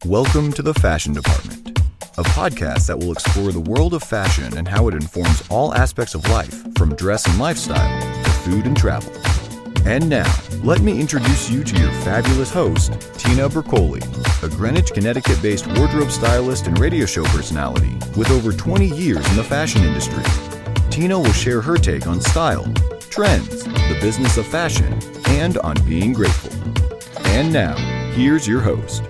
Welcome to the Fashion Department, a podcast that will explore the world of fashion and how it informs all aspects of life, from dress and lifestyle to food and travel. And now, let me introduce you to your fabulous host, Tina Bercoli, a Greenwich, Connecticut-based wardrobe stylist and radio show personality with over 20 years in the fashion industry. Tina will share her take on style, trends, the business of fashion, and on being grateful. And now, here's your host.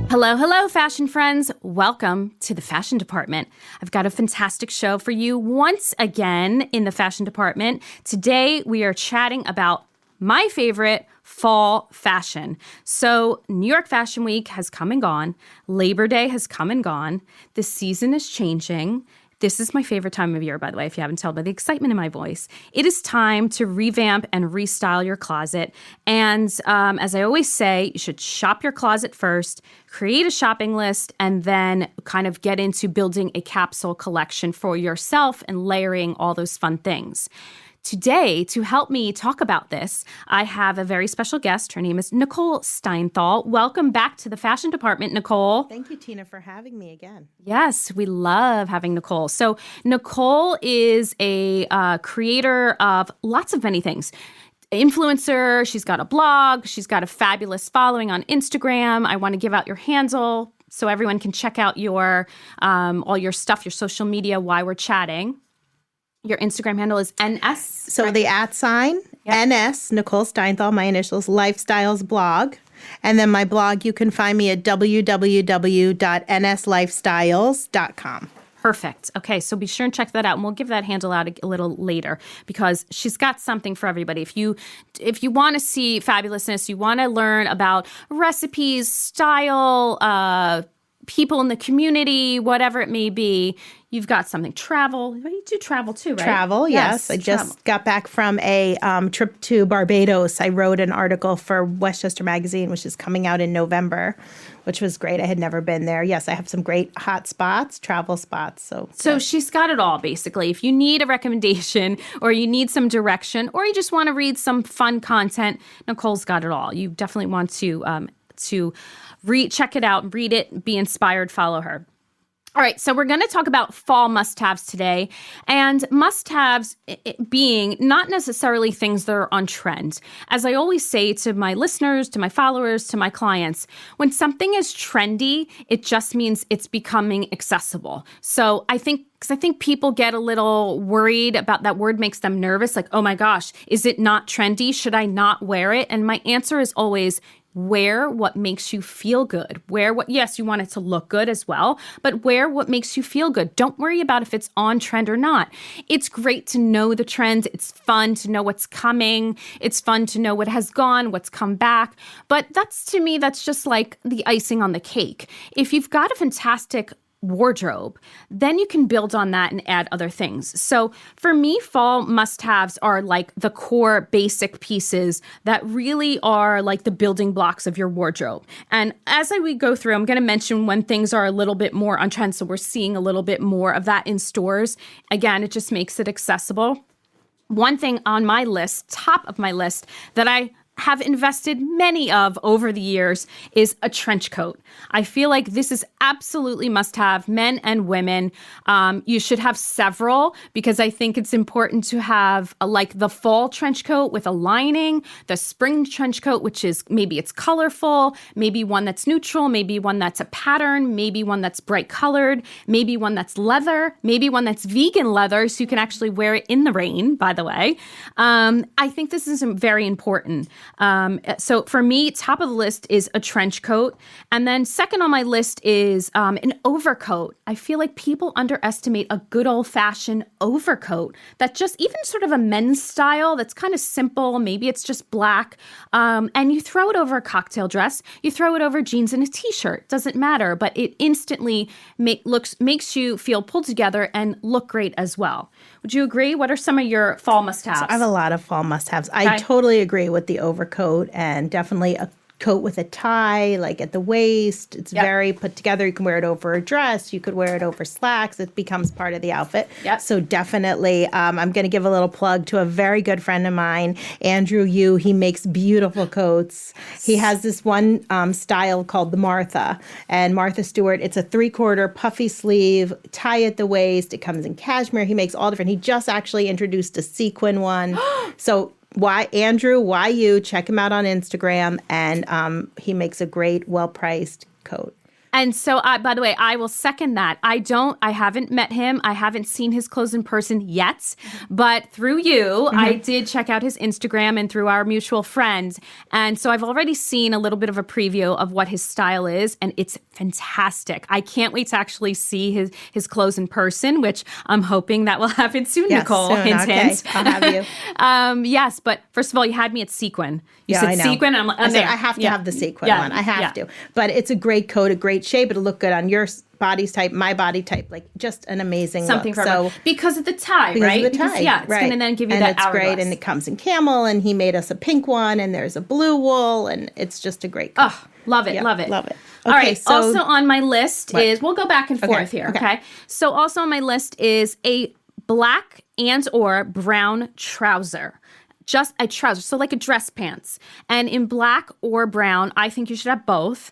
Hello, fashion friends. Welcome to the Fashion Department. I've got a fantastic show for you once again in the Fashion Department. Today, we are chatting about my favorite fall fashion. So, New York Fashion Week has come and gone. Labor Day has come and gone. The season is changing. This is my favorite time of year, by the way, if you haven't told by the excitement in my voice. It is time to revamp and restyle your closet. And as I always say, you should shop your closet first, create a shopping list, and then kind of get into building a capsule collection for yourself and layering all those fun things. Today, to help me talk about this, I have a very special guest. Her name is Nicole Steinthal. Welcome back to the Fashion Department, Nicole. Thank you, Tina, for having me again. Yes, we love having Nicole. So Nicole is a creator of lots of many things. Influencer, she's got a blog, she's got a fabulous following on Instagram. I want to give out your handle so everyone can check out your all your stuff, your social media while we're chatting. Your Instagram handle is NS. So the @ NS, Nicole Steinthal, my initials, Lifestyles blog. And then my blog, you can find me at www.nslifestyles.com. Perfect. Okay, so be sure and check that out, and we'll give that handle out a little later because she's got something for everybody. If you want to see fabulousness, you want to learn about recipes, style, people in the community, whatever it may be, you've got something. Travel. You do travel too, right? Travel, yes. I just got back from a trip to Barbados. I wrote an article for Westchester Magazine, which is coming out in November, which was great. I had never been there. Yes, I have some great hot spots, travel spots. So she's got it all, basically. If you need a recommendation or you need some direction or you just want to read some fun content, Nicole's got it all. You definitely want to check it out, read it, be inspired, follow her. All right, so we're going to talk about fall must-haves today, and must-haves being not necessarily things that are on trend. As I always say to my listeners, to my followers, to my clients, when something is trendy, it just means it's becoming accessible. So I think people get a little worried about that word, makes them nervous, like, oh my gosh, is it not trendy? Should I not wear it? And my answer is always, wear what makes you feel good. Yes, you want it to look good as well, but wear what makes you feel good. Don't worry about if it's on trend or not. It's great to know the trends. It's fun to know what's coming. It's fun to know what has gone, what's come back. But to me, that's just like the icing on the cake. If you've got a fantastic wardrobe, then you can build on that and add other things. So for me, fall must-haves are like the core basic pieces that really are like the building blocks of your wardrobe. And as we go through, I'm going to mention when things are a little bit more on trend, so we're seeing a little bit more of that in stores. Again, it just makes it accessible. One thing on my list, top of my list, that I have invested many of over the years is a trench coat. I feel like this is absolutely must-have, men and women. You should have several because I think it's important to have like the fall trench coat with a lining, the spring trench coat, which is maybe it's colorful, maybe one that's neutral, maybe one that's a pattern, maybe one that's bright colored, maybe one that's leather, maybe one that's vegan leather so you can actually wear it in the rain, by the way. I think this is very important. So for me, top of the list is a trench coat. And then second on my list is an overcoat. I feel like people underestimate a good old-fashioned overcoat that just even sort of a men's style that's kind of simple. Maybe it's just black. And you throw it over a cocktail dress. You throw it over jeans and a t-shirt. Doesn't matter. But it instantly makes you feel pulled together and look great as well. Would you agree? What are some of your fall must-haves? So I have a lot of fall must-haves. I totally agree with the overcoat and definitely a coat with a tie, like at the waist. It's very put together. You can wear it over a dress. You could wear it over slacks. It becomes part of the outfit. Yep. So definitely, I'm going to give a little plug to a very good friend of mine, Andrew Yu. He makes beautiful coats. He has this one style called the Martha. And Martha Stewart, it's a 3/4 puffy sleeve, tie at the waist. It comes in cashmere. He makes all different. He just actually introduced a sequin one. So Andrew YU, check him out on Instagram, and he makes a great, well-priced coat. And so, by the way, I will second that. I haven't met him. I haven't seen his clothes in person yet. But through you, I did check out his Instagram and through our mutual friends. And so I've already seen a little bit of a preview of what his style is. And it's fantastic. I can't wait to actually see his clothes in person, which I'm hoping that will happen soon, Yes, Nicole. soon. Hint, Okay. hint. I'll have you. Yes, but first of all, you had me at sequin. You said I know. sequin. I'm I said, there. I have to have the sequin Yeah. one. I have Yeah. to. But it's a great coat, a great shape. It'll look good on your body's type, my body type, like just an amazing Something look. for everyone. Because of the tie, Because right? of the tie, It's going to then give you and that it's great, hourglass. and it comes in camel, and he made us a pink one, and there's a blue wool, and it's just a great coat. Oh, love it, Yep, love it. love it. All Okay, right, so- also on my list What? is, we'll go back and forth here, okay? So also on my list is a black and or brown trouser. Just a trouser, so like a dress pants. And in black or brown, I think you should have both.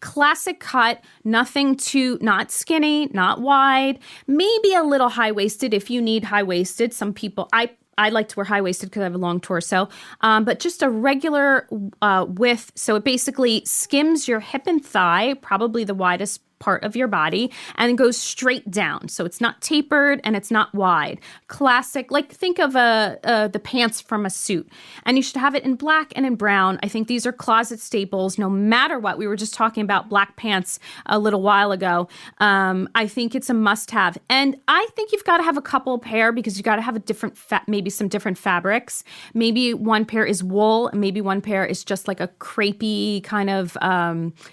Classic cut, nothing too, not skinny, not wide, maybe a little high-waisted if you need high-waisted. Some people, I like to wear high-waisted because I have a long torso, but just a regular width. So it basically skims your hip and thigh, probably the widest part of your body, and goes straight down. So it's not tapered and it's not wide. Classic, like think of the pants from a suit. And you should have it in black and in brown. I think these are closet staples no matter what. We were just talking about black pants a little while ago. I think it's a must-have. And I think you've got to have a couple pair because you got to have a different, maybe some different fabrics. Maybe one pair is wool and maybe one pair is just like a crepey kind of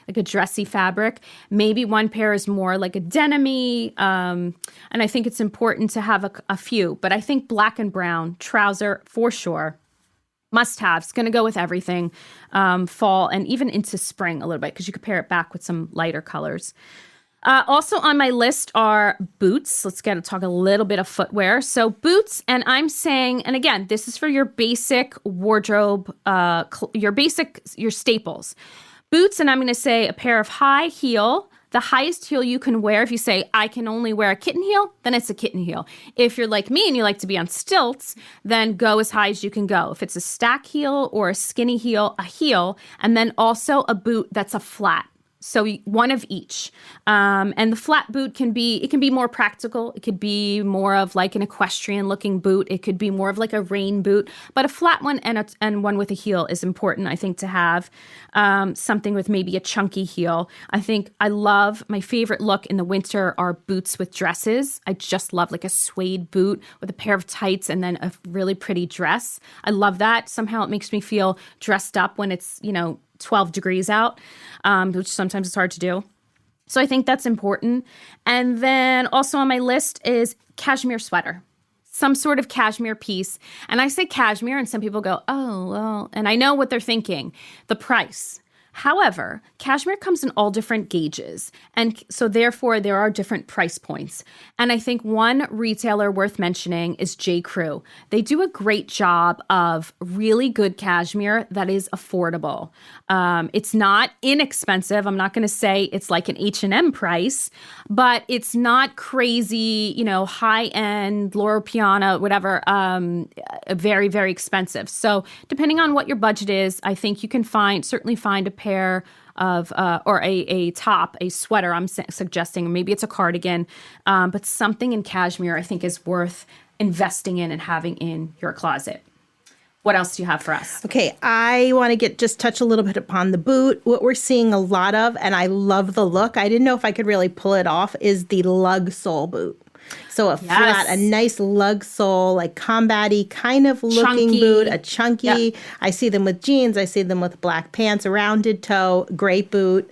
like a dressy fabric. Maybe one pair is more like a denim-y, and I think it's important to have a few. But I think black and brown trouser for sure. Must have. It's going to go with everything, fall and even into spring a little bit because you could pair it back with some lighter colors. Also on my list are boots. Let's talk a little bit of footwear. So boots, and I'm saying, and again, this is for your basic wardrobe, your staples. Boots, and I'm going to say a pair of high heel. The highest heel you can wear, if you say, I can only wear a kitten heel, then it's a kitten heel. If you're like me and you like to be on stilts, then go as high as you can go. If it's a stack heel or a skinny heel, a heel, and then also a boot that's a flat. So one of each. And the flat boot can be more practical. It could be more of like an equestrian looking boot. It could be more of like a rain boot. But a flat one and one with a heel is important, I think, to have. Something with maybe a chunky heel. My favorite look in the winter are boots with dresses. I just love like a suede boot with a pair of tights and then a really pretty dress. I love that. Somehow it makes me feel dressed up when it's, 12 degrees out, which sometimes it's hard to do. So I think that's important. And then also on my list is cashmere sweater, some sort of cashmere piece. And I say cashmere and some people go, oh, well, and I know what they're thinking, the price. However, cashmere comes in all different gauges, and so therefore there are different price points. And I think one retailer worth mentioning is J. Crew. They do a great job of really good cashmere that is affordable. It's not inexpensive. I'm not going to say it's like an H&M price, but it's not crazy, high-end, Loro Piana, whatever, very, very expensive. So depending on what your budget is, I think you can certainly find a pair of, or a top, a sweater, I'm suggesting, maybe it's a cardigan, but something in cashmere I think is worth investing in and having in your closet. What else do you have for us? Okay, I want to touch a little bit upon the boot. What we're seeing a lot of, and I love the look, I didn't know if I could really pull it off, is the lug sole boot. So a nice lug sole, like combat-y kind of looking chunky boot, a chunky. Yep. I see them with jeans. I see them with black pants, a rounded toe, great boot.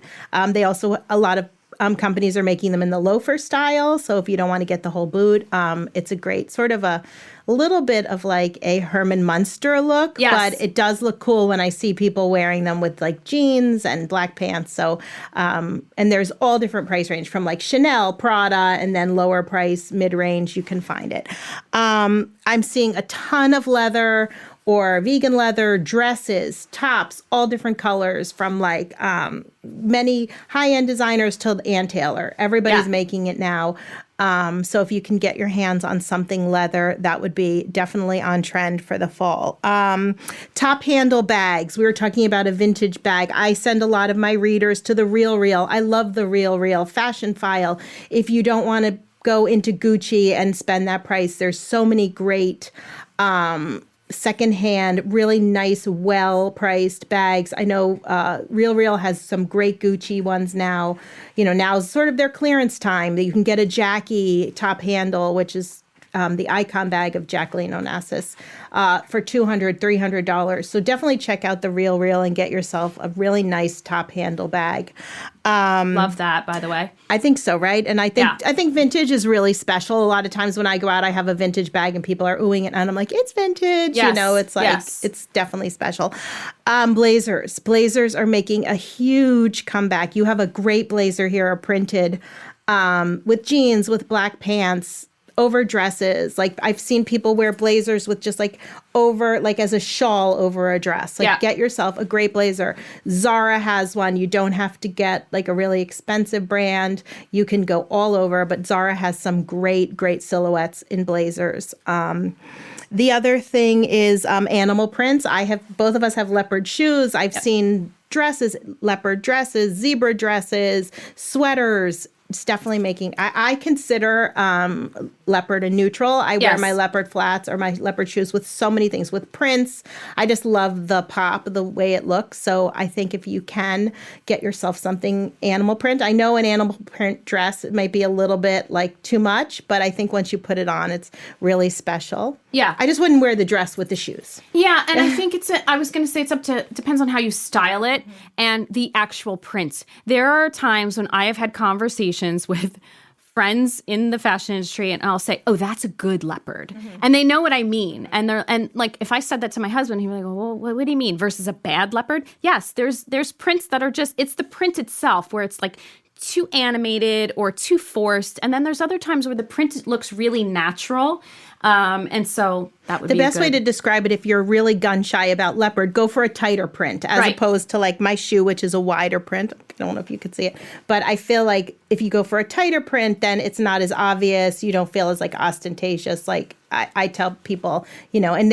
They also, a lot of companies are making them in the loafer style. So if you don't want to get the whole boot, it's a great sort of a little bit of like a Herman Munster look. Yes. But it does look cool when I see people wearing them with like jeans and black pants. So, and there's all different price range from like Chanel, Prada, and then lower price, mid-range, you can find it. I'm seeing a ton of leather or vegan leather, dresses, tops, all different colors from like many high-end designers to Ann Taylor. Everybody's making it now. So if you can get your hands on something leather, that would be definitely on trend for the fall. Top handle bags. We were talking about a vintage bag. I send a lot of my readers to the Real Real. I love the Real Real Fashion File. If you don't want to go into Gucci and spend that price, there's so many great secondhand, really nice, well-priced bags. I know Real Real has some great Gucci ones now. You know, now's sort of their clearance time that you can get a Jackie top handle, which is the icon bag of Jacqueline Onassis, for $200, $300. So definitely check out the Real Real and get yourself a really nice top handle bag. Love that, by the way. I think so, right? And I think vintage is really special. A lot of times when I go out, I have a vintage bag and people are oohing it, and I'm like, it's vintage. Yes. You know, it's like it's definitely special. Blazers are making a huge comeback. You have a great blazer here, printed with jeans, with black pants, over dresses. Like I've seen people wear blazers with just like over, like as a shawl over a dress. Like get yourself a great blazer. Zara has one. You don't have to get like a really expensive brand. You can go all over, but Zara has some great, great silhouettes in blazers. The other thing is animal prints. Both of us have leopard shoes. I've seen dresses, leopard dresses, zebra dresses, sweaters. It's definitely making, I consider leopard a neutral. I wear my leopard flats or my leopard shoes with so many things, with prints. I just love the pop, the way it looks. So I think if you can get yourself something animal print, I know an animal print dress, it might be a little bit like too much, but I think once you put it on, it's really special. Yeah. I just wouldn't wear the dress with the shoes. Yeah, and I think I was going to say depends on how you style it and the actual prints. There are times when I have had conversations with friends in the fashion industry and I'll say, oh, that's a good leopard. And they know what I mean. And like, if I said that to my husband, he'd be like, well, what do you mean versus a bad leopard? Yes, there's prints that are just, it's the print itself where it's like too animated or too forced. And then there's other times where the print looks really natural. And so that would be the best way to describe it. If you're really gun shy about leopard, go for a tighter print as opposed to like my shoe, which is a wider print. I don't know if you could see it, but I feel like if you go for a tighter print, then it's not as obvious. You don't feel as like ostentatious. Like I tell people, you know, and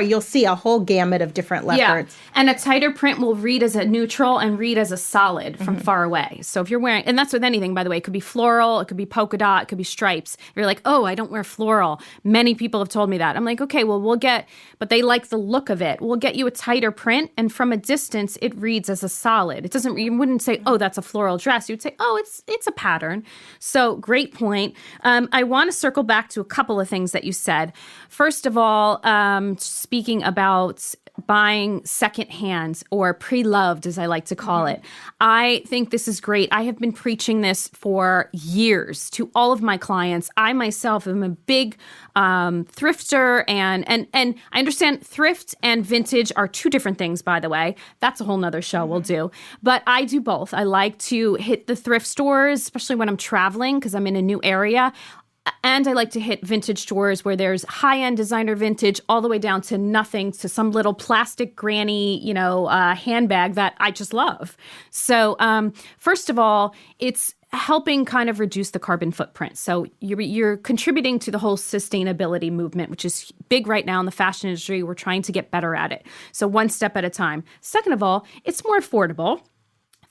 you'll see a whole gamut of different leopards. Yeah. And a tighter print will read as a neutral and read as a solid from far away. So if you're wearing, and that's with anything, by the way, it could be floral, it could be polka dot, it could be stripes. If you're like, oh, I don't wear floral. Many people have told me that. I'm like, okay, well, but they like the look of it. We'll get you a tighter print. And from a distance, it reads as a solid. You wouldn't say, oh, that's a floral dress. You'd say, oh, it's a pattern. So great point. I want to circle back to a couple of things that you said. First of all, speaking about buying secondhand or pre-loved, as I like to call it. I think this is great. I have been preaching this for years to all of my clients. I myself am a big thrifter, and I understand thrift and vintage are two different things, by the way. That's a whole nother show we'll do. But I do both. I like to hit the thrift stores, especially when I'm traveling because I'm in a new area. And I like to hit vintage stores where there's high-end designer vintage all the way down to nothing, to some little plastic granny, handbag that I just love. So first of all, it's helping kind of reduce the carbon footprint. So you're contributing to the whole sustainability movement, which is big right now in the fashion industry. We're trying to get better at it. So one step at a time. Second of all, it's more affordable.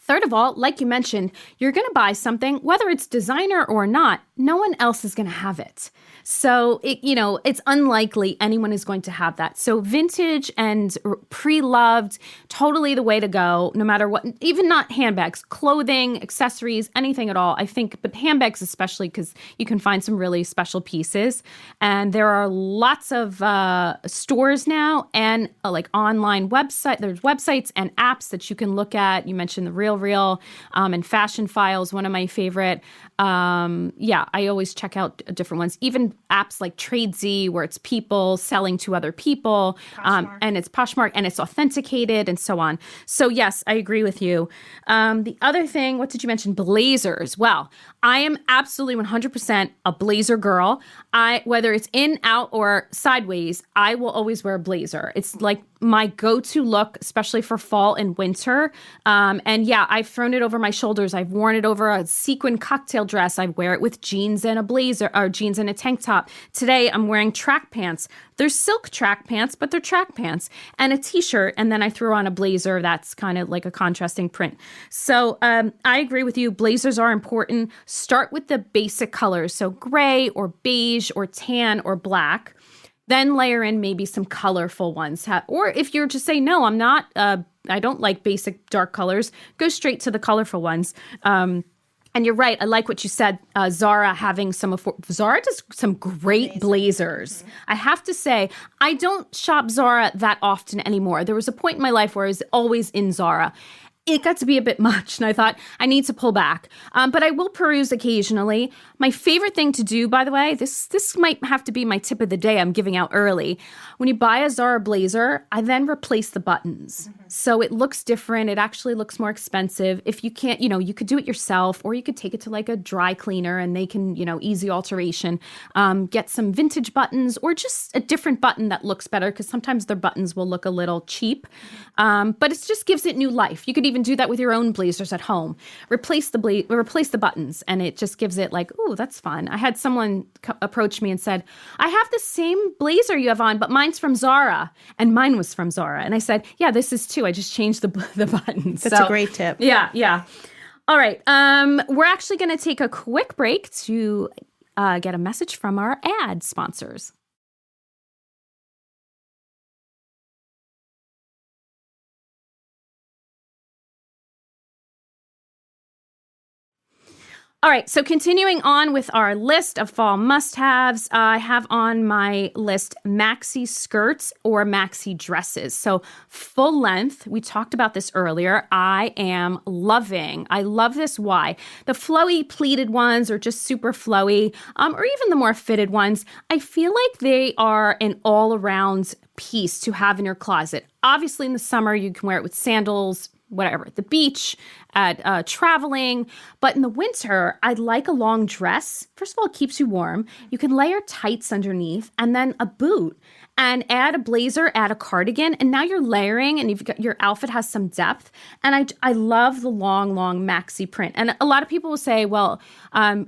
Third of all, like you mentioned, you're going to buy something, whether it's designer or not, no one else is going to have it. So it's unlikely anyone is going to have that. So vintage and pre-loved, totally the way to go, no matter what, even not handbags, clothing, accessories, anything at all, I think, but handbags especially, because you can find some really special pieces. And there are lots of stores now and like online there's websites and apps that you can look at. You mentioned the Real and Fashion Files, one of my favorite. I always check out different ones, even apps like Tradesy, where it's people selling to other people, and it's Poshmark, and it's authenticated and so on. So yes, I agree with you. The other thing, what did you mention? Blazers. Well, I am absolutely 100% a blazer girl. Whether it's in, out, or sideways, I will always wear a blazer. It's like my go-to look, especially for fall and winter. And yeah, I've thrown it over my shoulders. I've worn it over a sequin cocktail dress. I wear it with jeans and a blazer, or jeans and a tank top. Today, I'm wearing track pants. They're silk track pants, but they're track pants, and a t-shirt. And then I threw on a blazer that's kind of like a contrasting print. So I agree with you. Blazers are important. Start with the basic colors. So gray or beige or tan or black. Then layer in maybe some colorful ones. Or if you're just saying, no, I'm not, I don't like basic dark colors, go straight to the colorful ones. And you're right. I like what you said. Zara having Zara does some great blazers. Mm-hmm. I have to say, I don't shop Zara that often anymore. There was a point in my life where I was always in Zara. It got to be a bit much, and I thought, I need to pull back. But I will peruse occasionally. My favorite thing to do, by the way, this might have to be my tip of the day I'm giving out early. When you buy a Zara blazer, I then replace the buttons. Mm-hmm. So it looks different. It actually looks more expensive. If you can't, you could do it yourself, or you could take it to like a dry cleaner and they can, easy alteration. Get some vintage buttons, or just a different button that looks better, because sometimes their buttons will look a little cheap. But it just gives it new life. You could even do that with your own blazers at home. Replace the buttons, and it just gives it like, ooh, that's fun. I had someone approach me and said, I have the same blazer you have on, but mine's from Zara, and mine was from Zara. And I said, yeah, this is too. I just changed the buttons. That's a great tip. Yeah. All right. We're actually going to take a quick break to get a message from our ad sponsors. All right, so continuing on with our list of fall must-haves, I have on my list maxi skirts or maxi dresses. So full length, we talked about this earlier, I love this. Why? The flowy pleated ones are just super flowy, or even the more fitted ones, I feel like they are an all-around piece to have in your closet. Obviously in the summer, you can wear it with sandals, whatever, at the beach, at traveling. But in the winter, I'd like a long dress. First of all, it keeps you warm. You can layer tights underneath, and then a boot, and add a blazer, add a cardigan, and now you're layering, and your outfit has some depth. And I love the long maxi print. And a lot of people will say, well,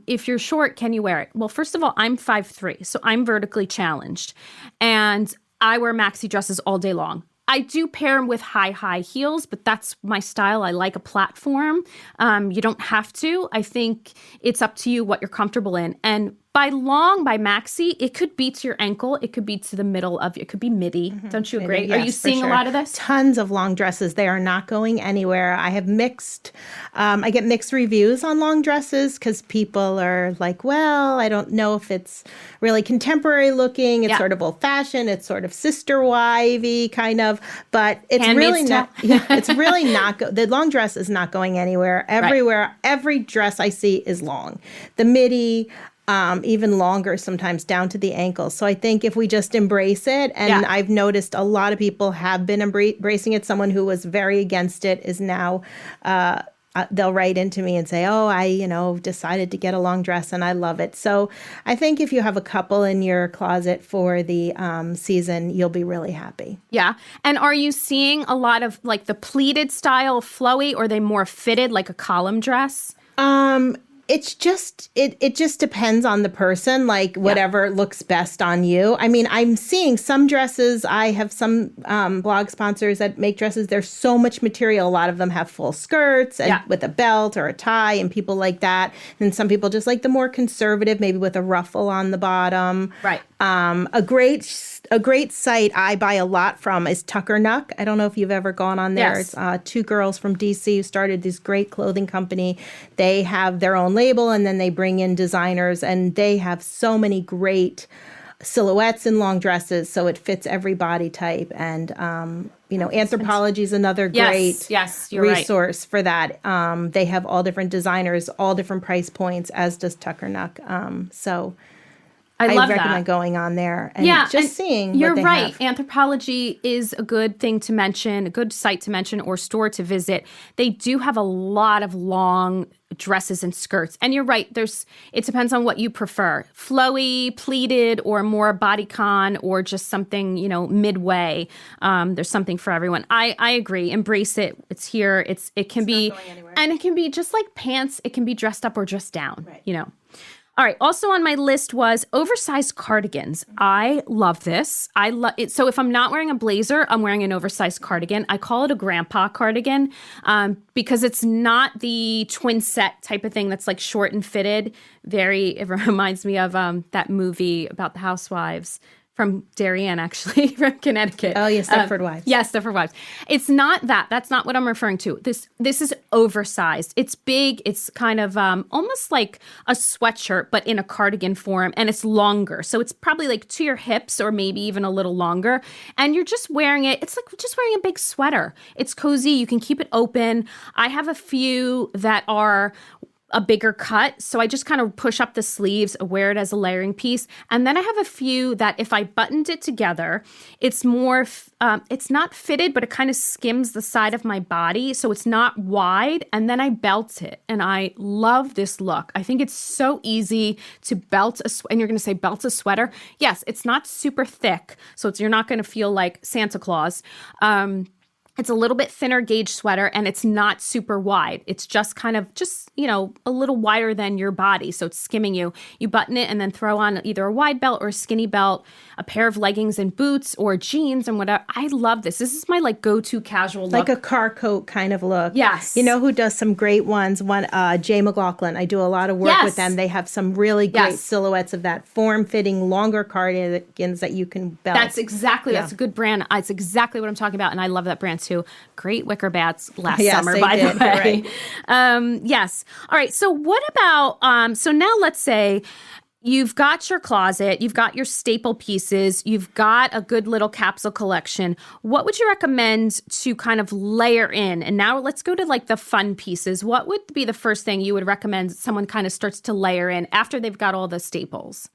if you're short, can you wear it? Well, first of all, I'm 5'3", so I'm vertically challenged. And I wear maxi dresses all day long. I do pair them with high heels, but that's my style. I like a platform. You don't have to. I think it's up to you what you're comfortable in. And by maxi, it could be to your ankle. It could be to the middle of it. Could be midi. Mm-hmm. Don't you agree? Yes, are you seeing a lot of this? Tons of long dresses. They are not going anywhere. I have I get mixed reviews on long dresses because people are like, well, I don't know if it's really contemporary looking. It's sort of old fashioned. It's sort of sister wivey kind of, but it's really not. It's really not. The long dress is not going anywhere. Everywhere, right. Every dress I see is long. The midi. Even longer sometimes down to the ankles. So I think if we just embrace it, and I've noticed a lot of people have been embracing it. Someone who was very against it is now, they'll write into me and say, oh, I, decided to get a long dress and I love it. So I think if you have a couple in your closet for the season, you'll be really happy. Yeah. And are you seeing a lot of like the pleated style flowy, or are they more fitted like a column dress? It's just it just depends on the person, like whatever looks best on you. I mean, I'm seeing some dresses. I have some blog sponsors that make dresses. There's so much material. A lot of them have full skirts and with a belt or a tie and people like that. And some people just like the more conservative, maybe with a ruffle on the bottom. Right. A great site I buy a lot from is Tucker Nuck. I don't know if you've ever gone on there. Yes. It's two girls from DC who started this great clothing company. They have their own label and then they bring in designers, and they have so many great silhouettes in long dresses, so it fits every body type. And Anthropology is another great you're resource for that. They have all different designers, all different price points, as does Tucker Nuck. So I love recommend that. going on there and just seeing You're what they right. have. Anthropology is a good thing to mention, a good site to mention or store to visit. They do have a lot of long dresses and skirts. And you're right, it depends on what you prefer. Flowy, pleated, or more bodycon, or just something, midway. There's something for everyone. I agree. Embrace it. It's here. It can be, and it can be just like pants. It can be dressed up or dressed down, All right. Also on my list was oversized cardigans. I love this. I love it. So if I'm not wearing a blazer, I'm wearing an oversized cardigan. I call it a grandpa cardigan because it's not the twin set type of thing that's like short and fitted. It reminds me of that movie about the housewives. From Darien, actually, from Connecticut. Oh, yes, Stepford Wives. Yes, Stepford Wives. It's not that. That's not what I'm referring to. This is oversized. It's big. It's kind of almost like a sweatshirt, but in a cardigan form, and it's longer. So it's probably like to your hips or maybe even a little longer. And you're just wearing it. It's like just wearing a big sweater. It's cozy. You can keep it open. I have a few that are a bigger cut. So I just kind of push up the sleeves, wear it as a layering piece. And then I have a few that if I buttoned it together, it's more, it's not fitted, but it kind of skims the side of my body. So it's not wide. And then I belt it. And I love this look. I think it's so easy to belt and you're going to say belt a sweater. Yes, it's not super thick. So you're not going to feel like Santa Claus. It's a little bit thinner gauge sweater and it's not super wide. It's just kind of a little wider than your body. So it's skimming you. You button it and then throw on either a wide belt or a skinny belt, a pair of leggings and boots or jeans and whatever. I love this. This is my go-to casual look. Like a car coat kind of look. Yes. You know who does some great ones? Jay McLaughlin. I do a lot of work with them. They have some really great silhouettes of that form-fitting, longer cardigans that you can belt. That's a good brand. It's exactly what I'm talking about. And I love that brand too. Great wicker bats last summer, by the way. Right. Yes. All right. So what about, so now let's say you've got your closet, you've got your staple pieces, you've got a good little capsule collection. What would you recommend to kind of layer in? And now let's go to the fun pieces. What would be the first thing you would recommend someone kind of starts to layer in after they've got all the staples?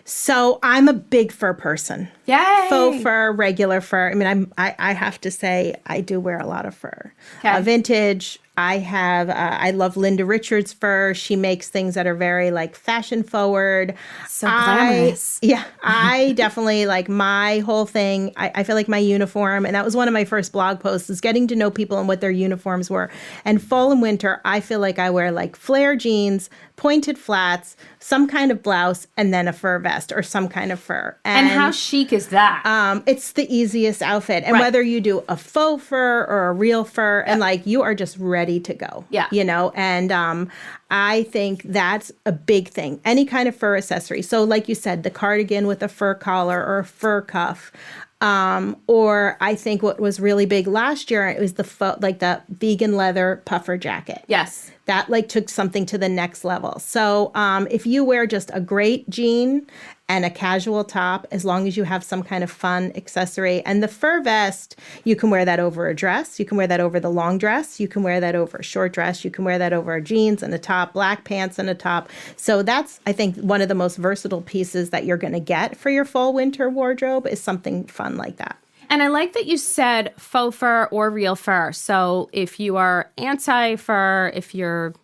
So I'm a big fur person. Yay! Faux fur, regular fur. I mean, I have to say I do wear a lot of fur. Okay. Vintage. I love Linda Richards' fur. She makes things that are very fashion forward. So glamorous. I definitely my whole thing. I feel like my uniform, and that was one of my first blog posts, is getting to know people and what their uniforms were. And fall and winter, I feel like I wear flare jeans, pointed flats, some kind of blouse, and then a fur vest or some kind of fur. And how chic is that? It's the easiest outfit. And whether you do a faux fur or a real fur, and you are just ready to go. Yeah. And I think that's a big thing. Any kind of fur accessory. So like you said, the cardigan with a fur collar or a fur cuff. Or I think what was really big last year, it was the vegan leather puffer jacket. Yes. That took something to the next level. So if you wear just a great jean and a casual top, as long as you have some kind of fun accessory, and the fur vest, you can wear that over a dress. You can wear that over the long dress. You can wear that over a short dress. You can wear that over a jeans and a top, black pants and a top. So that's, I think, one of the most versatile pieces that you're going to get for your fall winter wardrobe is something fun like that. And I like that you said faux fur or real fur. So if you are anti-fur, if you're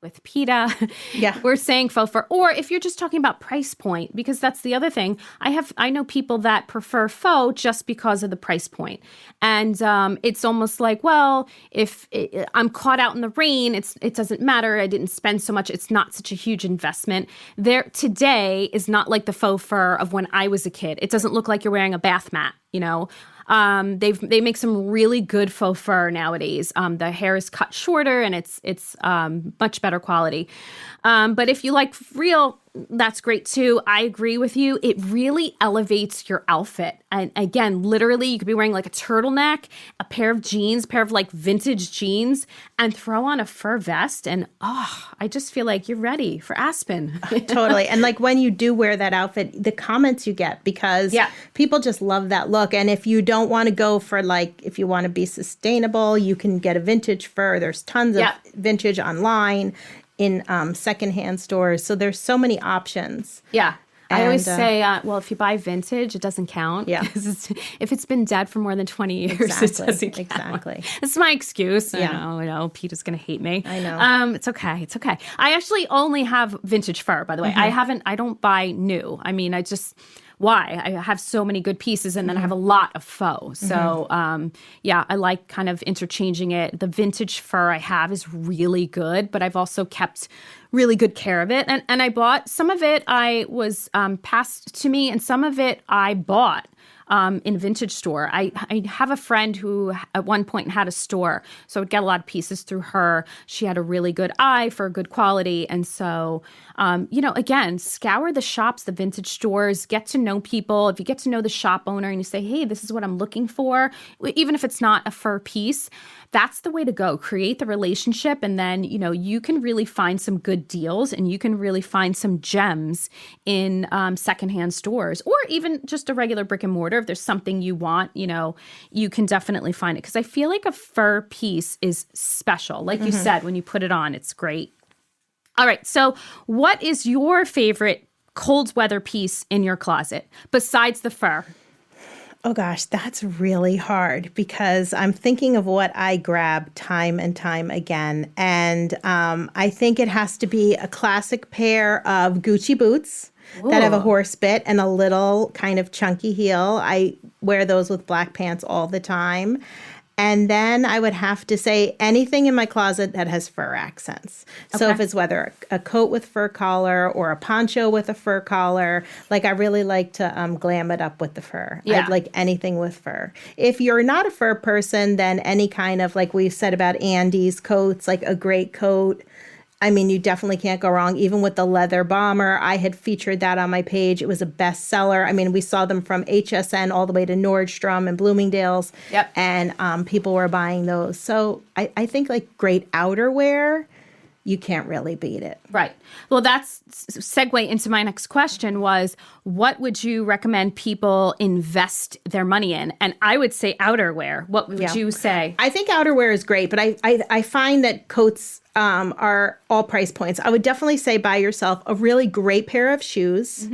with PETA. Yeah. We're saying faux fur. Or if you're just talking about price point, because that's the other thing. I know people that prefer faux just because of the price point. And it's almost like, well, if I'm caught out in the rain, it doesn't matter. I didn't spend so much. It's not such a huge investment. Today is not like the faux fur of when I was a kid. It doesn't look like you're wearing a bath mat, you know? They make some really good faux fur nowadays. The hair is cut shorter and it's much better quality. But if you like real, that's great too. I agree with you. It really elevates your outfit. And again, literally you could be wearing like a turtleneck, a pair of jeans, pair of like vintage jeans, and throw on a fur vest. And I just feel like you're ready for Aspen. Totally. And like when you do wear that outfit, the comments you get, because people just love that look. And if you don't want to go for like, if you want to be sustainable, you can get a vintage fur. There's tons of vintage online in secondhand stores. So there's so many options. Yeah. I always say, well, if you buy vintage, it doesn't count. Yeah. If it's been dead for more than 20 years, it doesn't count. Exactly. That's my excuse. Yeah. I know. Peter's going to hate me. I know. It's okay. It's okay. I actually only have vintage fur, by the way. I don't buy new. I mean, why? I have so many good pieces, and then I have a lot of faux. So, I like kind of interchanging it. The vintage fur I have is really good, but I've also kept really good care of it. And I bought some of it. I was passed to me, and some of it I bought in a vintage store. I have a friend who at one point had a store, so I would get a lot of pieces through her. She had a really good eye for good quality. And so, again, scour the shops, the vintage stores, get to know people. If you get to know the shop owner and you say, hey, this is what I'm looking for, even if it's not a fur piece, that's the way to go. Create the relationship, and then, you can really find some good deals, and you can really find some gems in secondhand stores, or even just a regular brick and mortar. If there's something you want, you can definitely find it. Because I feel like a fur piece is special. Like you said, when you put it on, it's great. All right. So what is your favorite cold weather piece in your closet besides the fur? Oh gosh, that's really hard, because I'm thinking of what I grab time and time again. And I think it has to be a classic pair of Gucci boots that have a horse bit and a little kind of chunky heel. I wear those with black pants all the time. And then I would have to say anything in my closet that has fur accents. So if it's whether a coat with fur collar or a poncho with a fur collar, like I really like to glam it up with the fur. Yeah. I'd like anything with fur. If you're not a fur person, then any kind of, like we said about Andy's coats, like a great coat. I mean, you definitely can't go wrong. Even with the leather bomber, I had featured that on my page. It was a bestseller. I mean, we saw them from HSN all the way to Nordstrom and Bloomingdale's. Yep. And people were buying those. So I think like great outerwear, you can't really beat it. Right. Well, that's segue into my next question was, what would you recommend people invest their money in? And I would say outerwear. What would you say? I think outerwear is great, but I find that coats are all price points. I would definitely say buy yourself a really great pair of shoes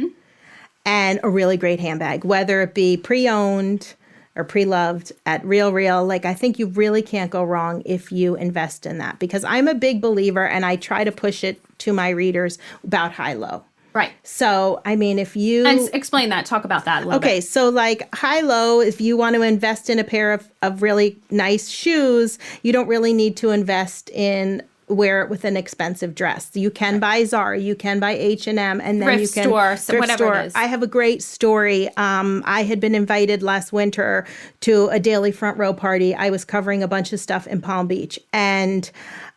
and a really great handbag, whether it be pre-owned or pre-loved at Real. Like, I think you really can't go wrong if you invest in that, because I'm a big believer, and I try to push it to my readers about high-low. Right. So, I mean, if you... And explain that. Talk about that a little bit. Okay, so like high-low, if you want to invest in a pair of really nice shoes, you don't really need to invest in wear it with an expensive dress. You can buy Zara, you can buy H&M, and then you can thrift store. It is. I have a great story. I had been invited last winter to a daily front row party. I was covering a bunch of stuff in Palm Beach, and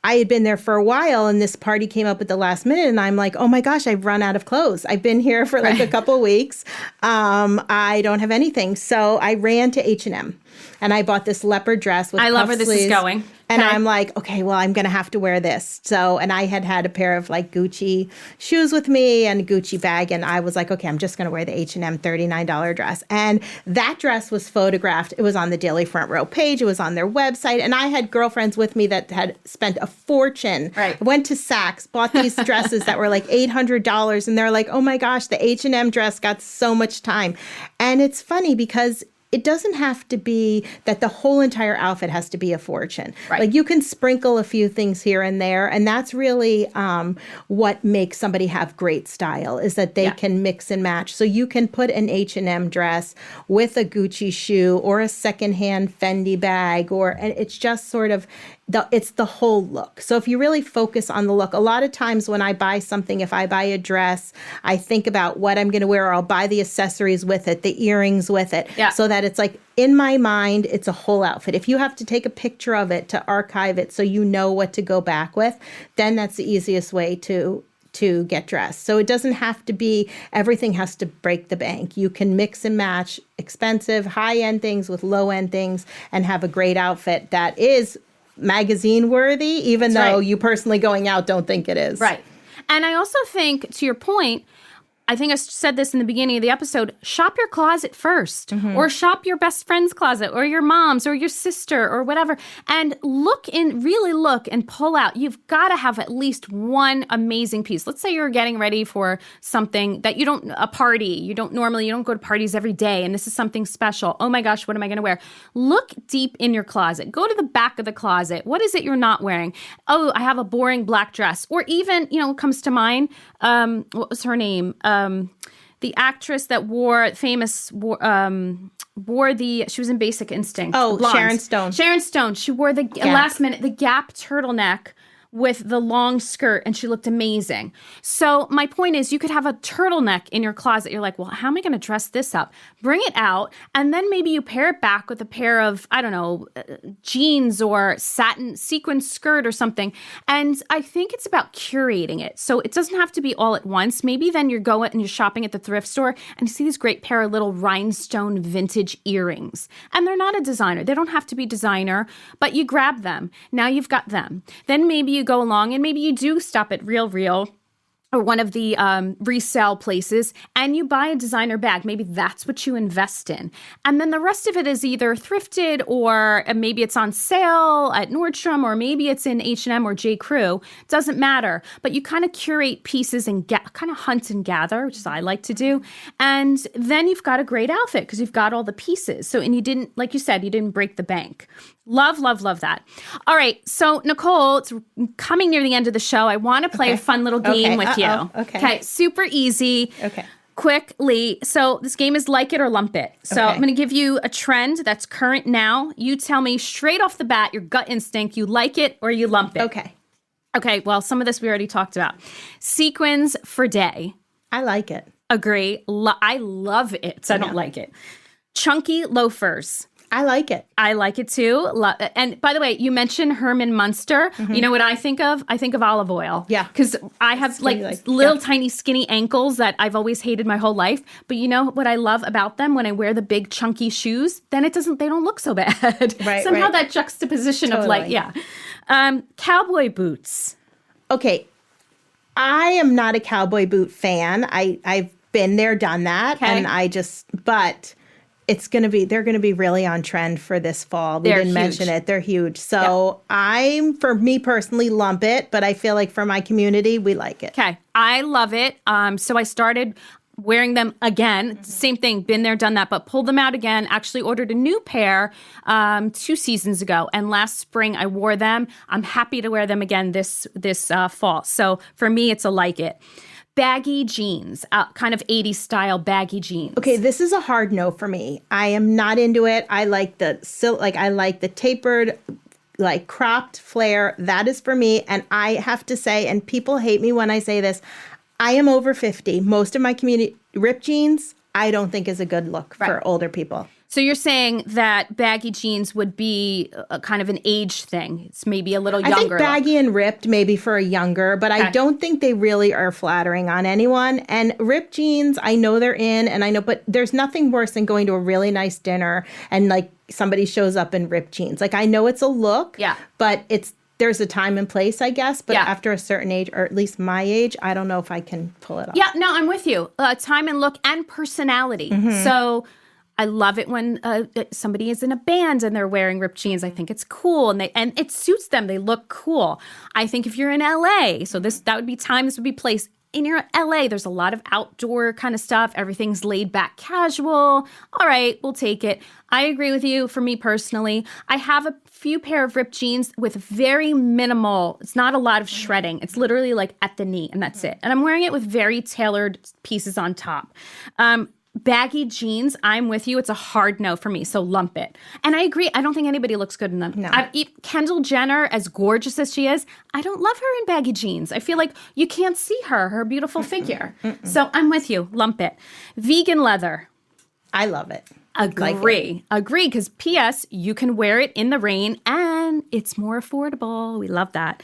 I had been there for a while, and this party came up at the last minute, and I'm like, oh my gosh, I've run out of clothes. I've been here for like a couple weeks. I don't have anything. So I ran to H&M, and I bought this leopard dress with I love where this sleeves. is going. And Okay. I'm like, okay, well, I'm going to have to wear this. So, and I had a pair of like Gucci shoes with me and a Gucci bag. And I was like, okay, I'm just going to wear the H&M $39 dress. And that dress was photographed. It was on the Daily Front Row page. It was on their website. And I had girlfriends with me that had spent a fortune. Right. Went to Saks, bought these dresses that were like $800. And they're like, oh my gosh, the H&M dress got so much time. And it's funny because it doesn't have to be that the whole entire outfit has to be a fortune. Right. Like you can sprinkle a few things here and there. And that's really what makes somebody have great style is that they can mix and match. So you can put an H&M dress with a Gucci shoe or a secondhand Fendi bag, and it's just sort of, it's the whole look. So if you really focus on the look, a lot of times when I buy something, if I buy a dress, I think about what I'm going to wear, or I'll buy the accessories with it, the earrings with it, so that it's like in my mind, it's a whole outfit. If you have to take a picture of it to archive it so you know what to go back with, then that's the easiest way to get dressed. So it doesn't have to be, everything has to break the bank. You can mix and match expensive, high-end things with low-end things and have a great outfit that is magazine worthy, even though you personally going out don't think it is. Right. And I also think, to your point, I think I said this in the beginning of the episode, shop your closet first, or shop your best friend's closet, or your mom's, or your sister, or whatever, and really look and pull out. You've got to have at least one amazing piece. Let's say you're getting ready for something that a party. You don't go to parties every day, and this is something special. Oh my gosh, what am I going to wear? Look deep in your closet. Go to the back of the closet. What is it you're not wearing? Oh, I have a boring black dress. Or even, what comes to mind, what was her name? The actress that she was in Basic Instinct. Oh, Sharon Stone. Sharon Stone. She wore the last minute, the Gap turtleneck with the long skirt, and she looked amazing. So my point is, you could have a turtleneck in your closet. You're like, well, how am I going to dress this up? Bring it out, and then maybe you pair it back with a pair of, jeans or satin sequin skirt or something. And I think it's about curating it. So it doesn't have to be all at once. Maybe then you're going and you're shopping at the thrift store, and you see this great pair of little rhinestone vintage earrings. And they're not a designer. They don't have to be designer, but you grab them. Now you've got them. Then maybe you go along and maybe you do stop at Real or one of the resale places, and you buy a designer bag. Maybe that's what you invest in. And then the rest of it is either thrifted, or maybe it's on sale at Nordstrom, or maybe it's in H&M or J. Crew. Doesn't matter. But you kind of curate pieces and kind of hunt and gather, which is I like to do. And then you've got a great outfit because you've got all the pieces. So, and you didn't, like you said, you didn't break the bank. Love, love, love that. All right. So, Nicole, it's coming near the end of the show. I want to play a fun little game with you. Okay. Super easy. Okay. Quickly. So, this game is like it or lump it. So, I'm going to give you a trend that's current now. You tell me straight off the bat, your gut instinct, you like it or you lump it. Okay. Well, some of this we already talked about. Sequins for day. I like it. Agree. I love it. I don't like it. Chunky loafers. I like it. I like it too. And by the way, you mentioned Herman Munster. You know what I think of? I think of olive oil. Yeah. Because I have little tiny skinny ankles that I've always hated my whole life. But you know what I love about them? When I wear the big chunky shoes, then they don't look so bad. Right. Somehow that juxtaposition of cowboy boots. Okay. I am not a cowboy boot fan. I've been there, done that. And but they're going to be really on trend for this fall. We didn't mention it. They're huge. So for me personally, lump it, but I feel like for my community, we like it. Okay. I love it. So I started wearing them again. Same thing, been there, done that, but pulled them out again. Actually ordered a new pair 2 seasons ago. And last spring I wore them. I'm happy to wear them again this fall. So for me, it's a like it. Baggy jeans, kind of 80s style baggy jeans. Okay, this is a hard no for me. I am not into it. I like the tapered, cropped flare. That is for me. And I have to say, and people hate me when I say this, I am over 50. Most of my community, ripped jeans, I don't think is a good look for older people. So you're saying that baggy jeans would be a kind of an age thing. It's maybe a little younger. I think baggy and ripped maybe for a younger, but I don't think they really are flattering on anyone. And ripped jeans, I know they're in, but there's nothing worse than going to a really nice dinner and somebody shows up in ripped jeans. I know it's a look, but there's a time and place, I guess. But after a certain age, or at least my age, I don't know if I can pull it off. Yeah, no, I'm with you. Time and look and personality. So I love it when somebody is in a band and they're wearing ripped jeans. I think it's cool, and it suits them. They look cool. I think if you're in LA, so this would be place. in your LA, there's a lot of outdoor kind of stuff. Everything's laid back casual. All right, we'll take it. I agree with you. For me personally, I have a few pair of ripped jeans with very minimal, it's not a lot of shredding. It's literally like at the knee and that's it. And I'm wearing it with very tailored pieces on top. Baggy jeans, I'm with you. It's a hard no for me, so lump it. And I agree. I don't think anybody looks good in them. No. Kendall Jenner, as gorgeous as she is, I don't love her in baggy jeans. I feel like you can't see her beautiful figure. So I'm with you. Lump it. Vegan leather. I love it. Agree. Agree, because P.S., you can wear it in the rain and it's more affordable. We love that.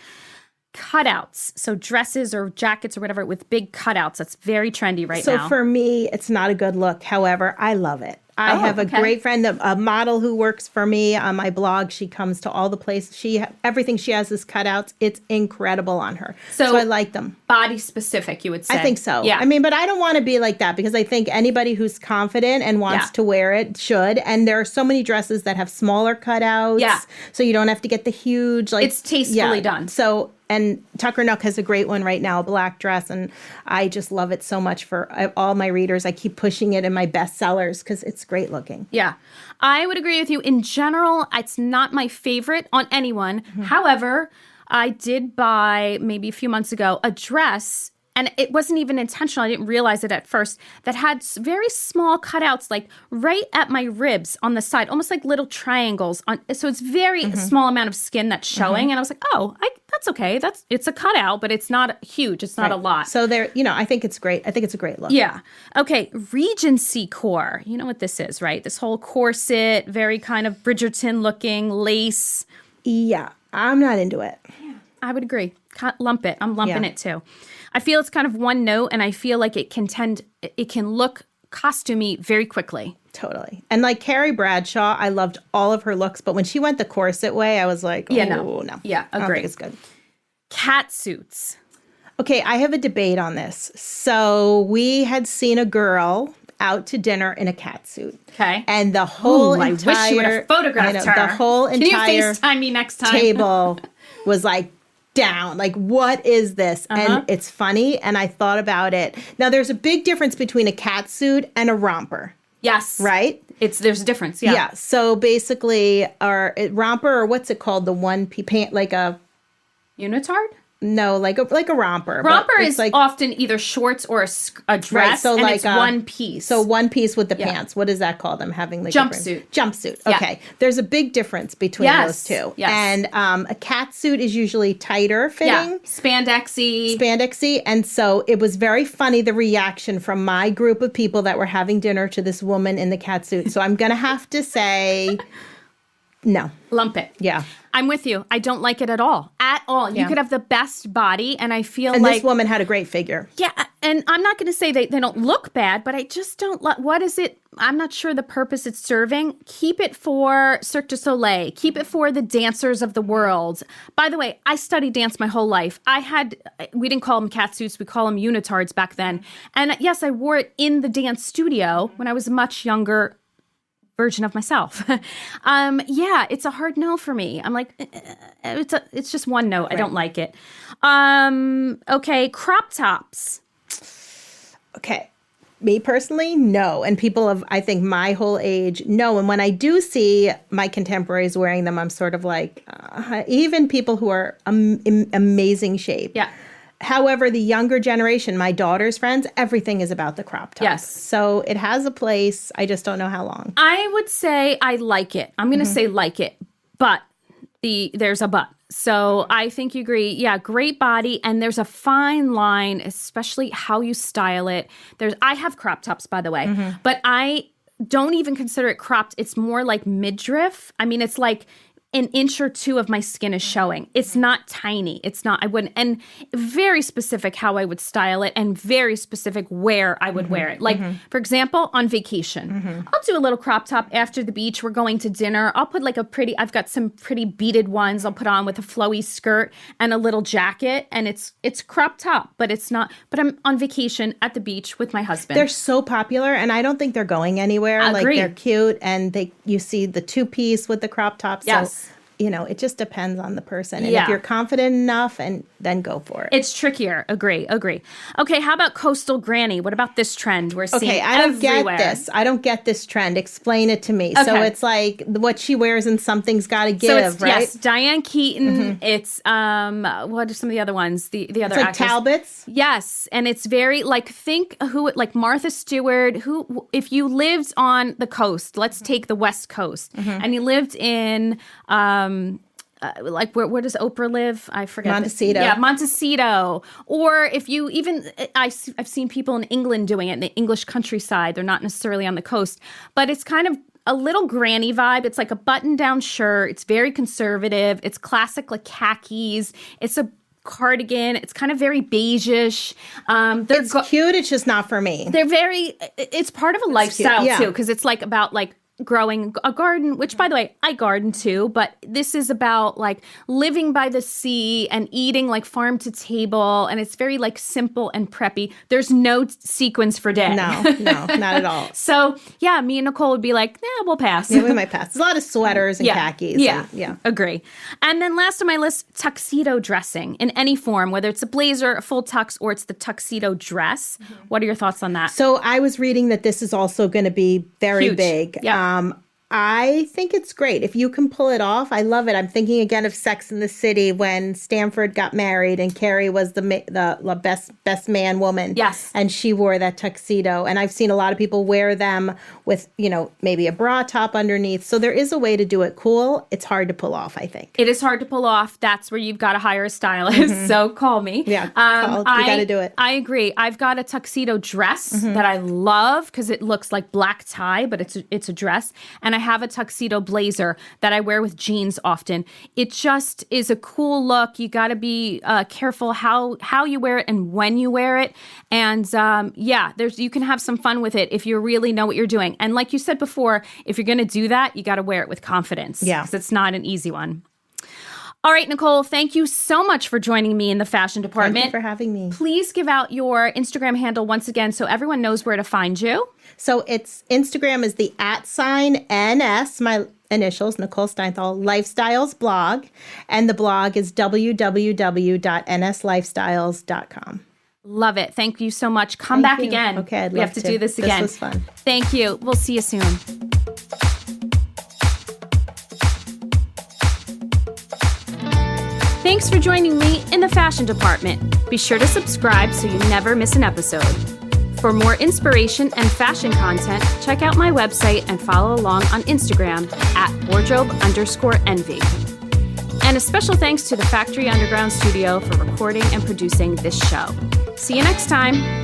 Cutouts. So dresses or jackets or whatever with big cutouts. That's very trendy right now. So for me, it's not a good look. However, I love it. I have a great friend, a model who works for me on my blog. She comes to all the places. Everything she has is cutouts. It's incredible on her. So I like them. Body specific, you would say. I think so. Yeah. I mean, but I don't want to be like that because I think anybody who's confident and wants to wear it should. And there are so many dresses that have smaller cutouts. Yeah. So you don't have to get the huge, like. It's tastefully done. So, and Tucker Nook has a great one right now, a black dress. And I just love it so much for all my readers. I keep pushing it in my bestsellers because it's great looking. Yeah. I would agree with you. In general, it's not my favorite on anyone. However, I did buy maybe a few months ago a dress, and it wasn't even intentional. I didn't realize it at first, that had very small cutouts, like right at my ribs on the side, almost like little triangles. So it's very small amount of skin that's showing. And I was like, that's okay. It's a cutout, but it's not huge. It's not a lot. So there, I think it's great. I think it's a great look. Yeah. Okay. Regency core. You know what this is, right? This whole corset, very kind of Bridgerton looking lace. Yeah. I'm not into it. Yeah, I would agree. Lump it. I'm lumping it too. I feel it's kind of one note, and I feel like it can look costumey very quickly. Totally. And like Carrie Bradshaw, I loved all of her looks, but when she went the corset way, I was like, no. Yeah, agree. I don't think it's good. Cat suits. Okay, I have a debate on this. So we had seen a girl out to dinner in a cat suit. Okay. And the whole I wish you would have photographed her. The whole entire Can you FaceTime me next time? table was like down. Like, what is this? And it's funny. And I thought about it. Now, there's a big difference between a cat suit and a romper. Yes. Right? There's a difference. Yeah. Yeah. So basically, romper, or what's it called? The one pant, like a unitard? No, like a romper. Romper is like often either shorts or a dress, right, so and like it's one piece. So one piece with the pants. What is that called? I'm having like jumpsuit. Jumpsuit. Okay. Yeah. There's a big difference between those two. Yes. And a cat suit is usually tighter fitting. Yeah. Spandexy. And so it was very funny, the reaction from my group of people that were having dinner to this woman in the cat suit. So I'm going to have to say no. Lump it. Yeah. I'm with you. I don't like it at all. At all. Yeah. You could have the best body, and I feel and like... this woman had a great figure. Yeah, and I'm not going to say they don't look bad, but I just don't... What is it? I'm not sure the purpose it's serving. Keep it for Cirque du Soleil. Keep it for the dancers of the world. By the way, I studied dance my whole life. We didn't call them cat suits. We call them unitards back then. And yes, I wore it in the dance studio when I was a much younger version of myself. Yeah, it's a hard no for me. I'm like, it's just one no. Right. I don't like it. Okay, crop tops. Okay. Me personally, no. And people of, I think, my whole age, no. And when I do see my contemporaries wearing them, I'm sort of like, even people who are in amazing shape. Yeah. However, the younger generation, my daughter's friends, everything is about the crop top. Yes. So it has a place. I just don't know how long. I would say I like it. I'm going to say like it, but there's a but. So I think you agree. Yeah, great body. And there's a fine line, especially how you style it. I have crop tops, by the way, but I don't even consider it cropped. It's more like midriff. I mean, it's like an inch or two of my skin is showing. It's not tiny. It's not, I wouldn't, and very specific how I would style it and very specific where I would wear it. Like, for example, on vacation, I'll do a little crop top after the beach. We're going to dinner. I'll put like I've got some pretty beaded ones I'll put on with a flowy skirt and a little jacket. And it's crop top, but it's not, but I'm on vacation at the beach with my husband. They're so popular and I don't think they're going anywhere. Agreed. Like they're cute and you see the two-piece with the crop top. Yes. So it just depends on the person. And Yeah. if you're confident enough, and then go for it. It's trickier. Agree. Okay, how about coastal granny? What about this trend we're seeing Okay, I don't everywhere? get this. I don't get this trend. Explain it to me. So Okay. it's like what she wears and something's got to give, So it's, right? yes, Diane Keaton. It's what are some of the other ones? The other It's like actors. Talbots. Yes, and it's very think like Martha Stewart, who if you lived on the coast, let's take the West Coast, and you lived in where does Oprah live? I forget. Montecito. Yeah, Montecito. Or if you even, I've seen people in England doing it in the English countryside. They're not necessarily on the coast, but it's kind of a little granny vibe. It's like a button-down shirt. It's very conservative. It's classic like khakis. It's a cardigan. It's kind of very beige-ish. It's cute. It's just not for me. They're very, it's part of a lifestyle yeah. too, because it's like about like growing a garden, which by the way, I garden too, but this is about like living by the sea and eating like farm to table. And it's very like simple and preppy. There's no sequins for day. No, not at all. So yeah, me and Nicole would be like, we'll pass. Yeah, we might pass. There's a lot of sweaters and khakis. Yeah. Yeah. Agree. And then last on my list, tuxedo dressing in any form, whether it's a blazer, a full tux, or it's the tuxedo dress. What are your thoughts on that? So I was reading that this is also going to be very Huge. big. Yeah. I think it's great. If you can pull it off, I love it. I'm thinking again of Sex and the City when Stanford got married and Carrie was the best man woman. Yes. And she wore that tuxedo. And I've seen a lot of people wear them with, maybe a bra top underneath. So there is a way to do it cool. It's hard to pull off, I think. It is hard to pull off. That's where you've got to hire a stylist. So call me. Yeah, you got to do it. I agree. I've got a tuxedo dress that I love because it looks like black tie, but it's a dress. And I have a tuxedo blazer that I wear with jeans often. It just is a cool look. You got to be careful how you wear it and when you wear it. And you can have some fun with it if you really know what you're doing. And like you said before, if you're going to do that, you got to wear it with confidence. Yeah. Because it's not an easy one. All right, Nicole, thank you so much for joining me in the fashion department. Thank you for having me. Please give out your Instagram handle once again so everyone knows where to find you. So it's Instagram is the @NS, my initials, Nicole Steinthal, Lifestyles blog. And the blog is www.nslifestyles.com. Love it. Thank you so much. Come back you. again. Okay, I'd We love have to to. do this again. This was fun. Thank you. We'll see you soon. Thanks for joining me in the fashion department. Be sure to subscribe so you never miss an episode. For more inspiration and fashion content, check out my website and follow along on Instagram @wardrobe_envy. And a special thanks to the Factory Underground Studio for recording and producing this show. See you next time.